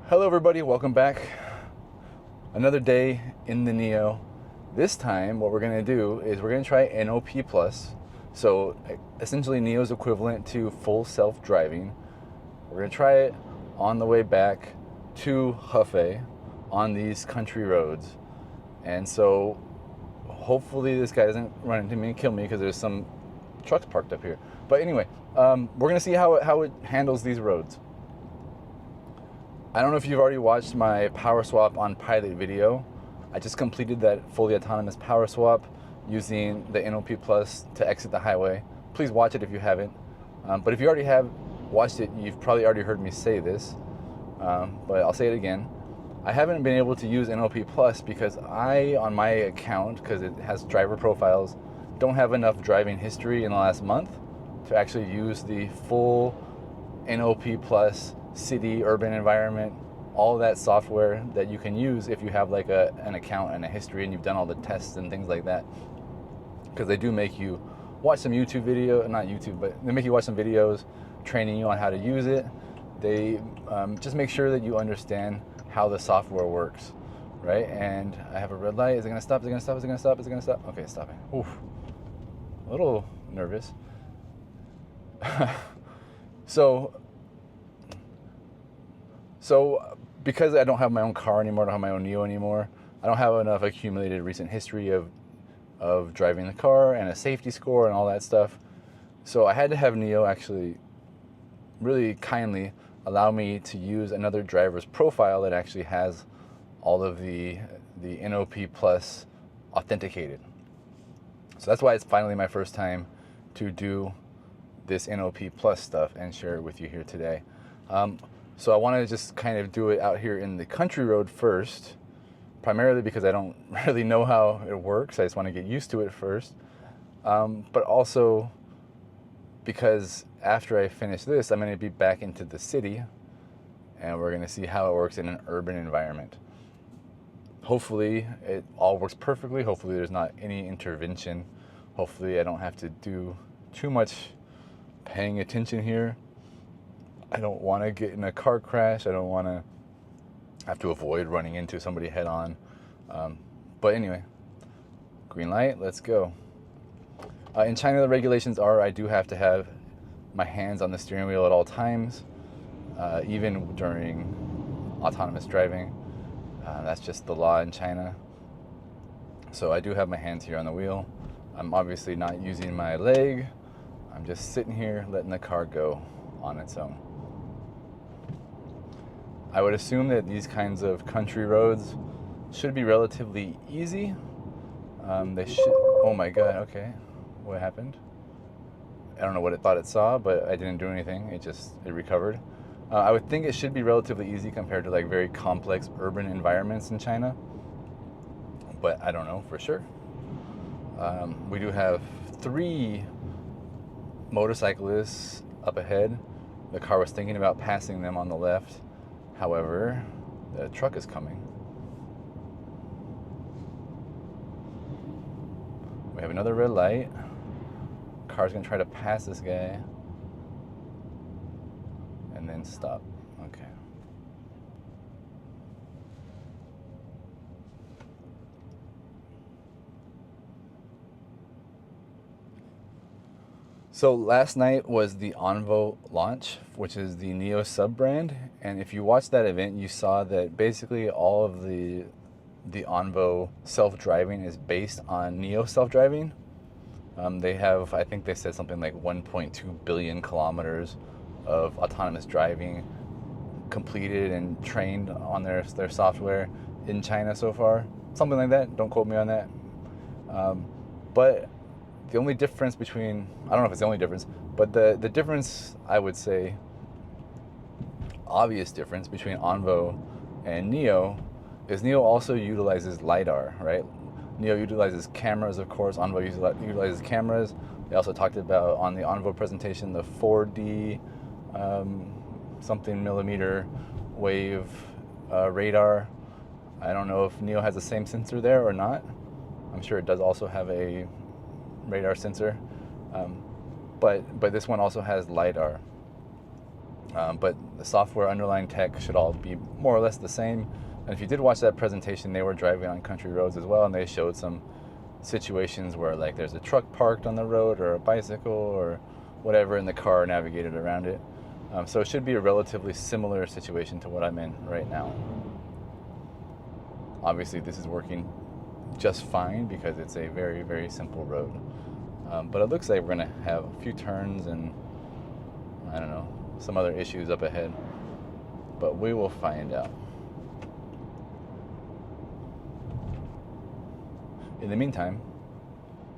Hello everybody, welcome back. Another day in the NIO. This time what we're going to do is we're going to try NOP+. So essentially NIO's equivalent to full self-driving. We're going to try it on the way back to Hefei on these country roads. And so hopefully this guy doesn't run into me and kill me because there's some trucks parked up here. But anyway, we're going to see how it handles these roads. I don't know if you've already watched my power swap on pilot video. I just completed that fully autonomous power swap using the NOP Plus to exit the highway. Please watch it if you haven't. But if you already have watched it, you've probably already heard me say this. But I'll say it again. I haven't been able to use NOP Plus because I, on my account, because it has driver profiles, don't have enough driving history in the last month to actually use the full NOP Plus city, urban environment, all that software that you can use if you have like an account and a history and you've done all the tests and things like that. Because they do make you watch some YouTube video, not YouTube, but they make you watch some videos training you on how to use it. They just make sure that you understand how the software works, right? And I have a red light. Is it gonna stop? Is it gonna stop? Is it gonna stop? Is it gonna stop? Okay, it's stopping. Oof. A little nervous. So because I don't have my own car anymore, I don't have my own NIO anymore, I don't have enough accumulated recent history of driving the car and a safety score and all that stuff. So I had to have NIO actually really kindly allow me to use another driver's profile that actually has all of the NOP Plus authenticated. So that's why it's finally my first time to do this NOP Plus stuff and share it with you here today. So I want to just kind of do it out here in the country road first, primarily because I don't really know how it works. I just want to get used to it first. But also because after I finish this, I'm going to be back into the city and we're going to see how it works in an urban environment. Hopefully it all works perfectly. Hopefully there's not any intervention. Hopefully I don't have to do too much paying attention here. I don't want to get in a car crash. I don't want to have to avoid running into somebody head on. But anyway, green light, let's go. In China, the regulations are I do have to have my hands on the steering wheel at all times, even during autonomous driving. That's just the law in China. So I do have my hands here on the wheel. I'm obviously not using my leg. I'm just sitting here letting the car go on its own. I would assume that these kinds of country roads should be relatively easy. They should, oh my God, okay. What happened? I don't know what it thought it saw, but I didn't do anything. It recovered. I would think it should be relatively easy compared to like very complex urban environments in China, but I don't know for sure. We do have 3 motorcyclists up ahead. The car was thinking about passing them on the left. However, the truck is coming. We have another red light. Car's gonna try to pass this guy and then stop. Okay. So last night was the ONVO launch, which is the NIO sub-brand. And if you watched that event, you saw that basically all of the ONVO self-driving is based on NIO self-driving. They have, I think they said something like 1.2 billion kilometers of autonomous driving completed and trained on their software in China so far. Something like that. Don't quote me on that. But the only difference between, I don't know if it's the only difference, but the difference, I would say, obvious difference between ONVO and NIO is NIO also utilizes LiDAR, right? NIO utilizes cameras, of course. ONVO utilizes cameras. They also talked about on the ONVO presentation the 4D something millimeter wave radar. I don't know if NIO has the same sensor there or not. I'm sure it does also have a radar sensor, but this one also has LiDAR. But the software underlying tech should all be more or less the same. And if you did watch that presentation, they were driving on country roads as well, and they showed some situations where like there's a truck parked on the road or a bicycle or whatever, and the car navigated around it. So it should be a relatively similar situation to what I'm in right now. Obviously, this is working just fine because it's a very, very simple road. But it looks like we're going to have a few turns and, I don't know, some other issues up ahead. But we will find out. In the meantime,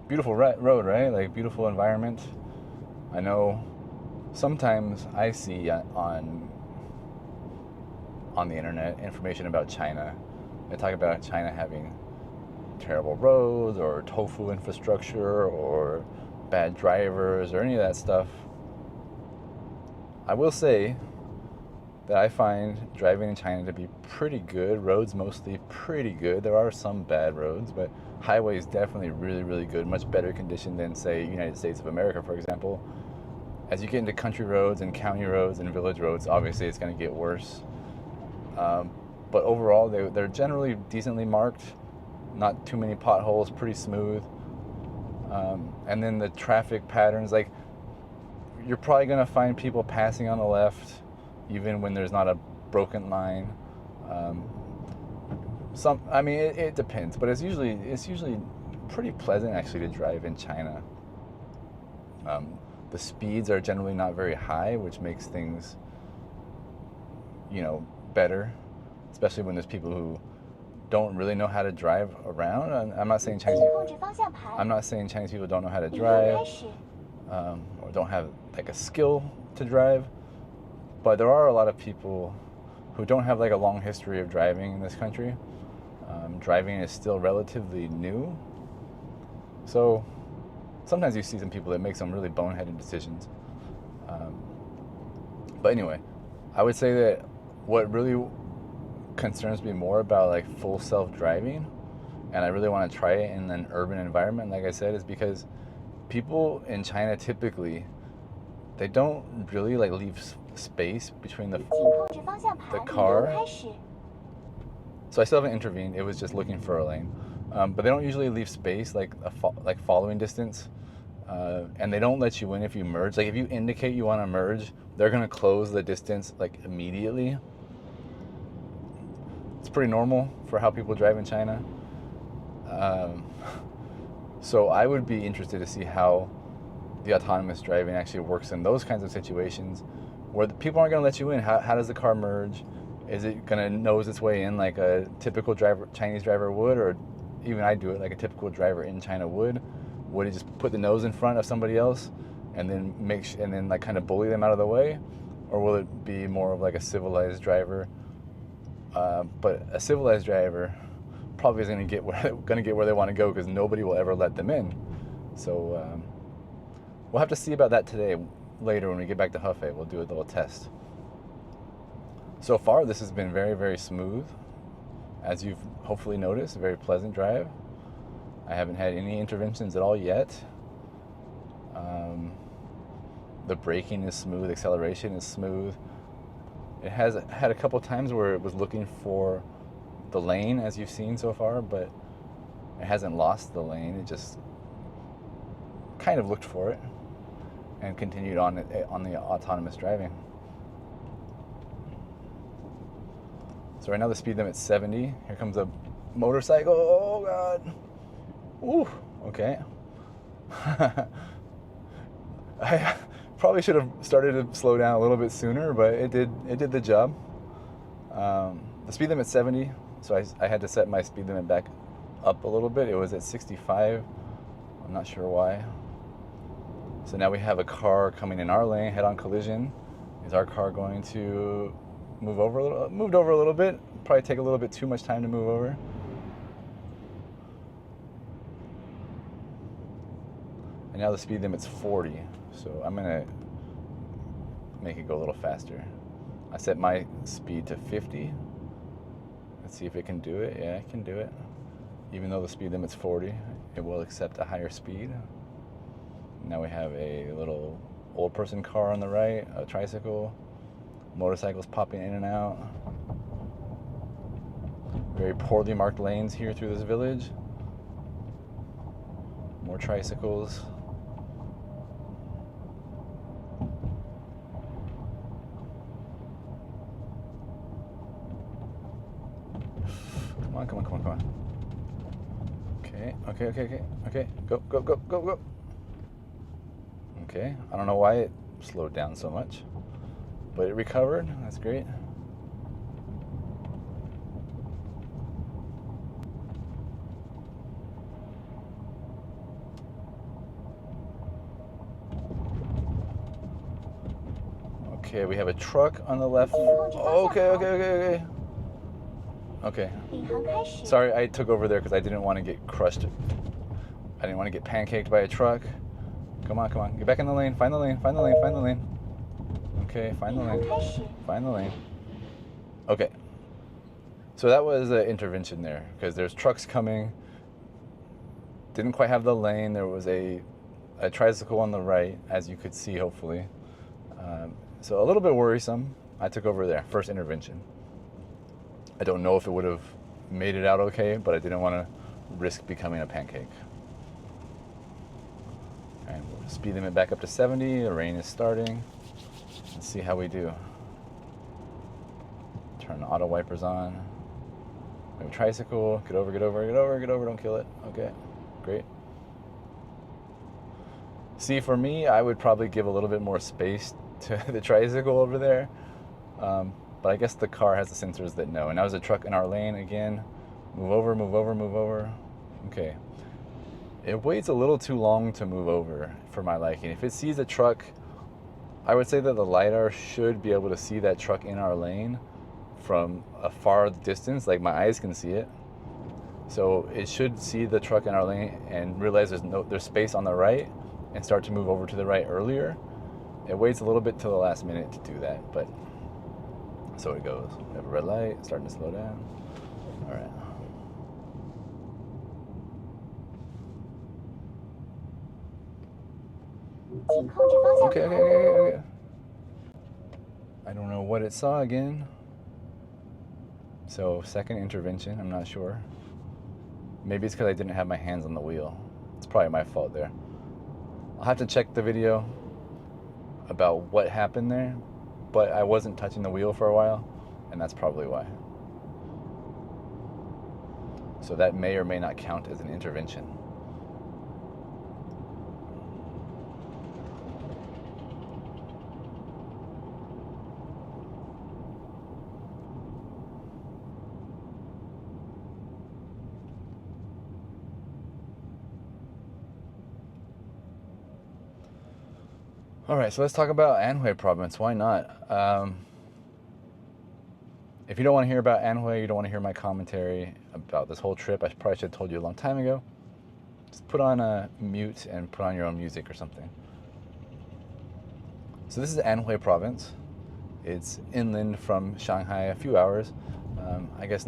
beautiful road, right? Like, beautiful environment. I know sometimes I see on the internet information about China. They talk about China having terrible roads or tofu infrastructure or bad drivers or any of that stuff. I will say that I find driving in China to be pretty good. Roads mostly pretty good. There are some bad roads, but highways definitely really, really good. Much better condition than, say, United States of America, for example. As you get into country roads and county roads and village roads, obviously it's going to get worse. But overall, they're generally decently marked. Not too many potholes, pretty smooth. And then the traffic patterns, like, you're probably going to find people passing on the left, even when there's not a broken line. It depends, but it's usually pretty pleasant actually to drive in China. The speeds are generally not very high, which makes things, better, especially when there's people who don't really know how to drive around. I'm not saying Chinese people don't know how to drive, or don't have like a skill to drive, but there are a lot of people who don't have like a long history of driving in this country. Driving is still relatively new, so sometimes you see some people that make some really boneheaded decisions. But anyway, I would say that what really concerns me more about like full self-driving, and I really want to try it in an urban environment, like I said, is because people in China typically, they don't really like leave space between the car. So I still haven't intervened. It was just looking for a lane. But they don't usually leave space like following distance. And they don't let you in if you merge. Like if you indicate you want to merge, they're going to close the distance like immediately. It's pretty normal for how people drive in China. So I would be interested to see how the autonomous driving actually works in those kinds of situations where the people aren't going to let you in. How does the car merge? Is it going to nose its way in like a typical Chinese driver would, or even I do it like a typical driver in China would? Would it just put the nose in front of somebody else and then like kind of bully them out of the way? Or will it be more of like a civilized driver? But a civilized driver probably is going to get where they want to go because nobody will ever let them in. So we'll have to see about that today. Later when we get back to Hefei, we'll do a little test. So far, this has been very, very smooth. As you've hopefully noticed, a very pleasant drive. I haven't had any interventions at all yet. The braking is smooth, acceleration is smooth. It has had a couple times where it was looking for the lane, as you've seen so far, but it hasn't lost the lane. It just kind of looked for it and continued on the autonomous driving. So right now the speed limit's 70. Here comes a motorcycle. Oh God. Ooh. Okay. I probably should have started to slow down a little bit sooner, but it did the job. The speed limit's 70, so I had to set my speed limit back up a little bit. It was at 65. I'm not sure why. So now we have a car coming in our lane, head-on collision. Is our car going to moved over a little bit? Probably take a little bit too much time to move over. And now the speed limit's 40, so I'm gonna make it go a little faster. I set my speed to 50. Let's see if it can do it. Yeah, it can do it. Even though the speed limit's 40, it will accept a higher speed. Now we have a little old person car on the right, a tricycle. Motorcycles popping in and out. Very poorly marked lanes here through this village. More tricycles. Come on, come on, come on, come on. Okay. Go. Okay, I don't know why it slowed down so much, but it recovered. That's great. Okay, we have a truck on the left. Okay. Sorry, I took over there because I didn't want to get crushed. I didn't want to get pancaked by a truck. Come on. Get back in the lane. Find the lane. Okay, find the lane. Okay. So that was an intervention there because there's trucks coming. Didn't quite have the lane. There was a tricycle on the right, as you could see, hopefully. So a little bit worrisome. I took over there. First intervention. I don't know if it would have made it out okay, but I didn't want to risk becoming a pancake. And we'll speed limit back up to 70. The rain is starting. Let's see how we do. Turn the auto wipers on. We have a tricycle. Get over. Don't kill it. Okay, great. See, for me, I would probably give a little bit more space to the tricycle over there. But I guess the car has the sensors that know. And now there's a truck in our lane again. Move over. Okay. It waits a little too long to move over for my liking. If it sees a truck, I would say that the LiDAR should be able to see that truck in our lane from a far distance, like my eyes can see it. So it should see the truck in our lane and realize there's space on the right and start to move over to the right earlier. It waits a little bit till the last minute to do that, but so it goes. We have a red light, starting to slow down. All right. Okay. I don't know what it saw again. So second intervention, I'm not sure. Maybe it's because I didn't have my hands on the wheel. It's probably my fault there. I'll have to check the video about what happened there, but I wasn't touching the wheel for a while, and that's probably why. So that may or may not count as an intervention. All right, so let's talk about Anhui province. Why not? If you don't want to hear about Anhui, you don't want to hear my commentary about this whole trip, I probably should have told you a long time ago. Just put on a mute and put on your own music or something. So this is Anhui province. It's inland from Shanghai, a few hours. I guess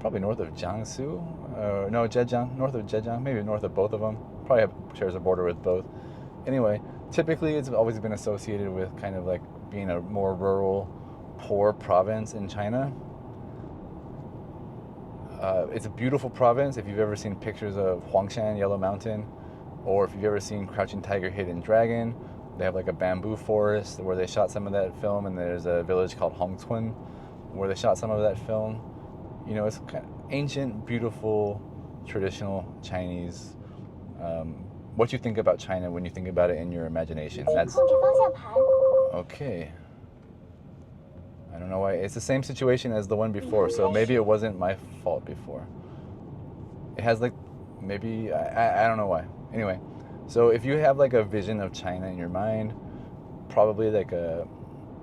probably north of Jiangsu. No, Zhejiang, north of Zhejiang, maybe north of both of them. Probably shares a border with both. Anyway, typically it's always been associated with kind of like being a more rural, poor province in China. It's a beautiful province. If you've ever seen pictures of Huangshan, Yellow Mountain, or if you've ever seen Crouching Tiger, Hidden Dragon, they have like a bamboo forest where they shot some of that film, and there's a village called Hongcun where they shot some of that film. You know, it's kind of ancient, beautiful, traditional Chinese. What you think about China when you think about it in your imagination. That's okay. I don't know why. It's the same situation as the one before, so maybe it wasn't my fault before. It has like, maybe, I don't know why. Anyway, so if you have like a vision of China in your mind, probably like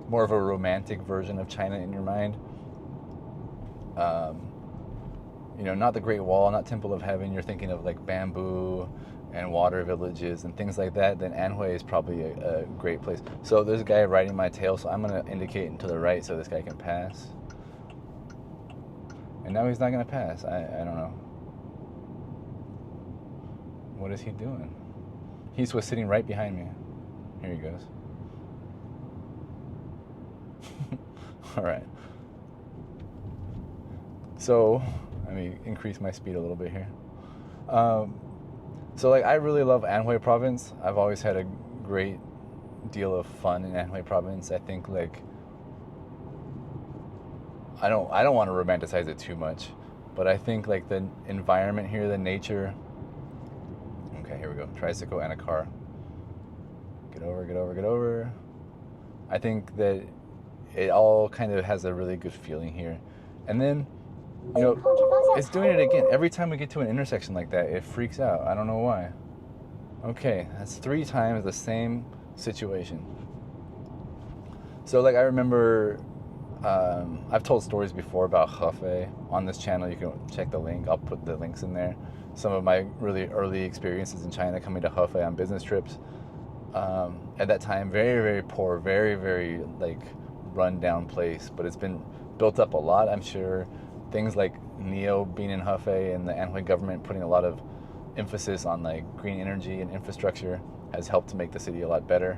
more of a romantic version of China in your mind. You know, not the Great Wall, not Temple of Heaven. You're thinking of like bamboo and water villages and things like that. Then Anhui is probably a great place. So there's a guy riding my tail, so I'm gonna indicate to the right so this guy can pass. And now he's not gonna pass. I don't know. What is he doing? He was sitting right behind me. Here he goes. All right. So, let me increase my speed a little bit here. So, like, I really love Anhui province. I've always had a great deal of fun in Anhui province. I think, like, I don't want to romanticize it too much, but I think, like, the environment here, the nature. Okay, here we go. Tricycle and a car. Get over, get over, get over. I think that it all kind of has a really good feeling here. And then, you know, it's doing it again. Every time we get to an intersection like that, it freaks out. I don't know why. Okay, that's 3 times the same situation. So, like, I remember, I've told stories before about Hefei on this channel. You can check the link. I'll put the links in there. Some of my really early experiences in China, coming to Hefei on business trips. At that time, very, very poor, very, very, like, run-down place. But it's been built up a lot, I'm sure. Things like NIO being in Hefei and the Anhui government putting a lot of emphasis on, like, green energy and infrastructure has helped to make the city a lot better,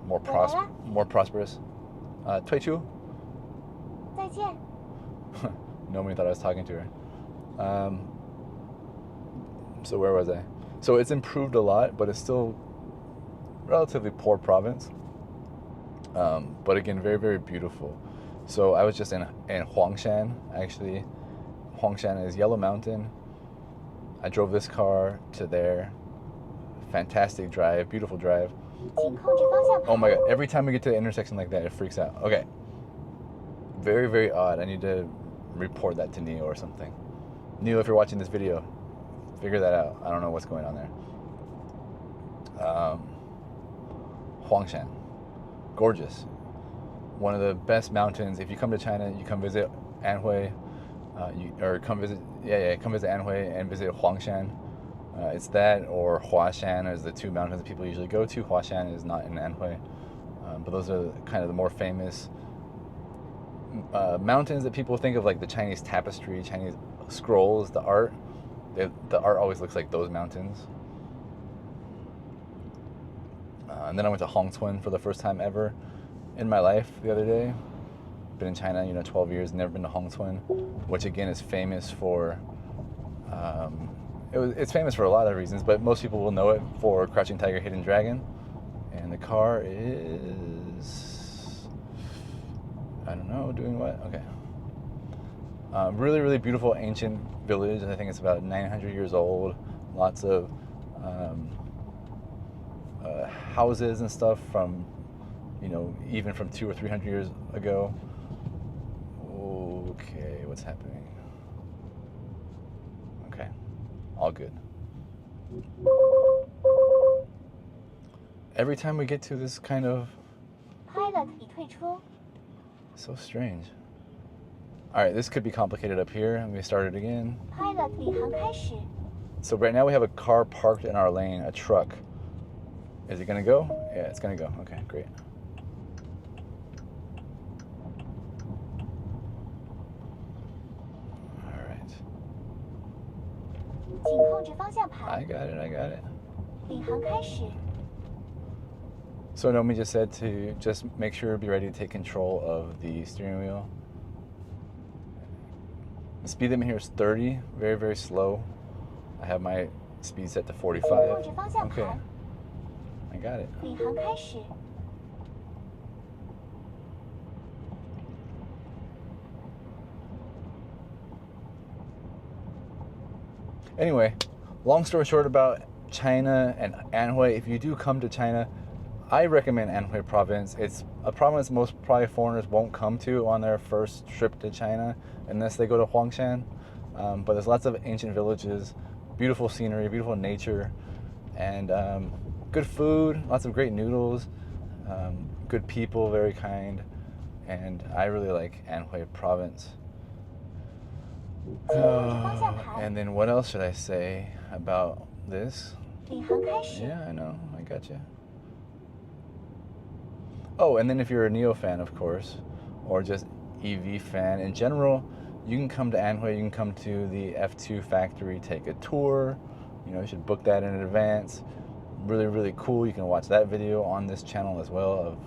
more prosperous. 退出? 再见. Nobody thought I was talking to her. So where was I? So it's improved a lot, but it's still relatively poor province. But again, very, very beautiful. So I was just in Huangshan, actually. Huangshan is Yellow Mountain. I drove this car to there. Fantastic drive, beautiful drive. Oh my god, every time we get to the intersection like that, it freaks out. Okay. Very, very odd. I need to report that to NIO or something. NIO, if you're watching this video, figure that out. I don't know what's going on there. Huangshan. Gorgeous. One of the best mountains. If you come to China, you come visit Anhui. Come visit Anhui and visit Huangshan. It's that or Huashan as the 2 mountains that people usually go to. Huashan is not in Anhui. But those are kind of the more famous mountains that people think of, like the Chinese tapestry, Chinese scrolls, the art. The art always looks like those mountains. And then I went to Hongchuan for the first time ever in my life the other day. Been in China, 12 years, never been to Hongchuan, which again is famous for, it's famous for a lot of reasons, but most people will know it for Crouching Tiger, Hidden Dragon. And the car is, I don't know, doing what? Okay. Really, really beautiful ancient village. I think it's about 900 years old. Lots of houses and stuff from, even from 200 or 300 years ago. Okay, what's happening? Okay, all good. Every time we get to this kind of... Pilot 已退出. So strange. All right, this could be complicated up here. Let me start it again. Pilot 领航开始. So right now we have a car parked in our lane, a truck. Is it gonna go? Yeah, it's gonna go. Okay, great. All right. 请控制方向盘. I got it. 领航开始. So Nomi just said to just make sure, be ready to take control of the steering wheel. The speed limit here is 30, very, very slow. I have my speed set to 45. Okay, I got it. 领航开始. Anyway, long story short about China and Anhui, if you do come to China, I recommend Anhui province. It's a province most probably foreigners won't come to on their first trip to China unless they go to Huangshan. But there's lots of ancient villages, beautiful scenery, beautiful nature, and good food, lots of great noodles, good people, very kind, and I really like Anhui province. And then what else should I say about this? Yeah, I know, I gotcha. Oh, and then if you're a NIO fan, of course, or just EV fan in general, you can come to Anhui, you can come to the F2 factory, take a tour. You should book that in advance. Really, really cool. You can watch that video on this channel as well of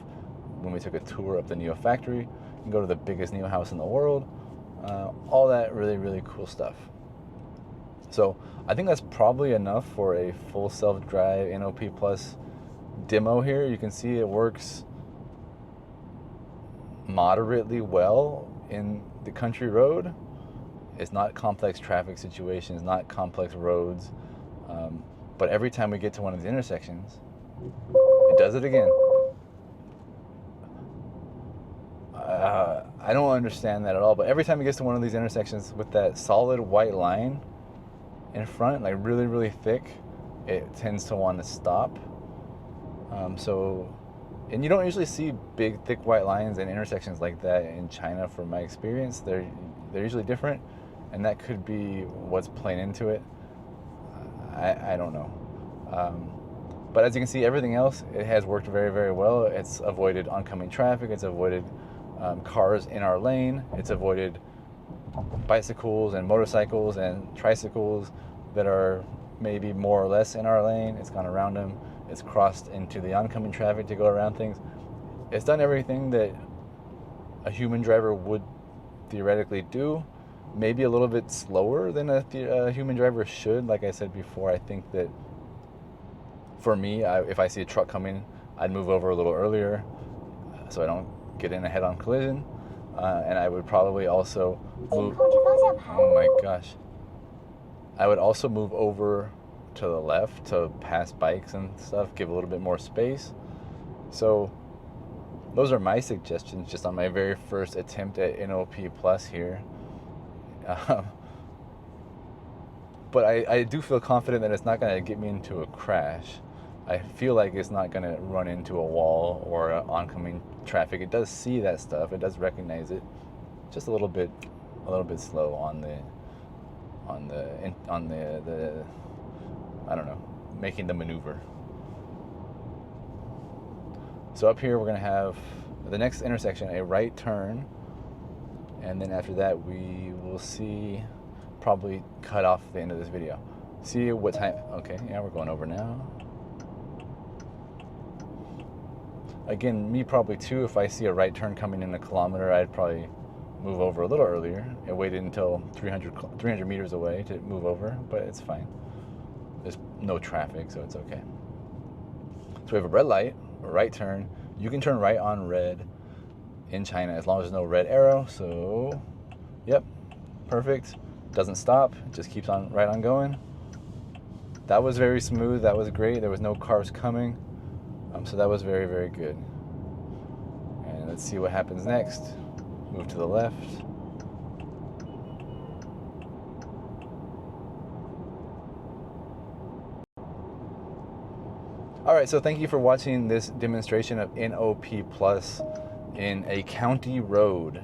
when we took a tour of the NIO factory. You can go to the biggest NIO house in the world. All that really, really cool stuff. So I think that's probably enough for a full self-drive NOP Plus demo here. You can see it works moderately well in the country road. It's not complex traffic situations, not complex roads. But every time we get to one of these intersections, it does it again. I don't understand that at all, but every time it gets to one of these intersections with that solid white line in front, like really, really thick, it tends to want to stop. And you don't usually see big, thick white lines in intersections like that in China, from my experience. They're usually different, and that could be what's playing into it. I don't know. But as you can see, everything else, it has worked very, very well. It's avoided oncoming traffic. It's avoided cars in our lane. It's avoided bicycles and motorcycles and tricycles that are maybe more or less in our lane. It's gone around them. It's crossed into the oncoming traffic to go around things. It's done everything that a human driver would theoretically do. Maybe a little bit slower than a human driver should. Like I said before, I think that for me, if I see a truck coming, I'd move over a little earlier so I don't get in a head-on collision. And I would probably also move, oh my gosh. I would also move over to the left to pass bikes and stuff, give a little bit more space. So those are my suggestions just on my very first attempt at NOP Plus here. But I do feel confident that it's not going to get me into a crash. I feel like it's not going to run into a wall or oncoming traffic. It does see that stuff. It does recognize it. Just a little bit slow on the I don't know, making the maneuver. So up here we're going to have the next intersection, a right turn, and then after that we will see, probably cut off the end of this video. See what time, okay, yeah, we're going over now. Again, me probably too, if I see a right turn coming in a kilometer, I'd probably move over a little earlier and waited until 300 meters away to move over, but it's fine. There's no traffic, so it's okay. So we have a red light, a right turn. You can turn right on red in China as long as there's no red arrow. So, yep, perfect. Doesn't stop, it just keeps on right on going. That was very smooth, that was great. There was no cars coming. So that was very, very good. And let's see what happens next. Move to the left. All right, so thank you for watching this demonstration of NOP Plus in a county road.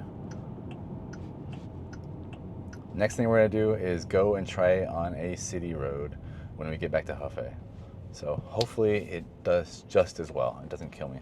Next thing we're gonna do is go and try it on a city road when we get back to Hefei. So hopefully it does just as well. It doesn't kill me.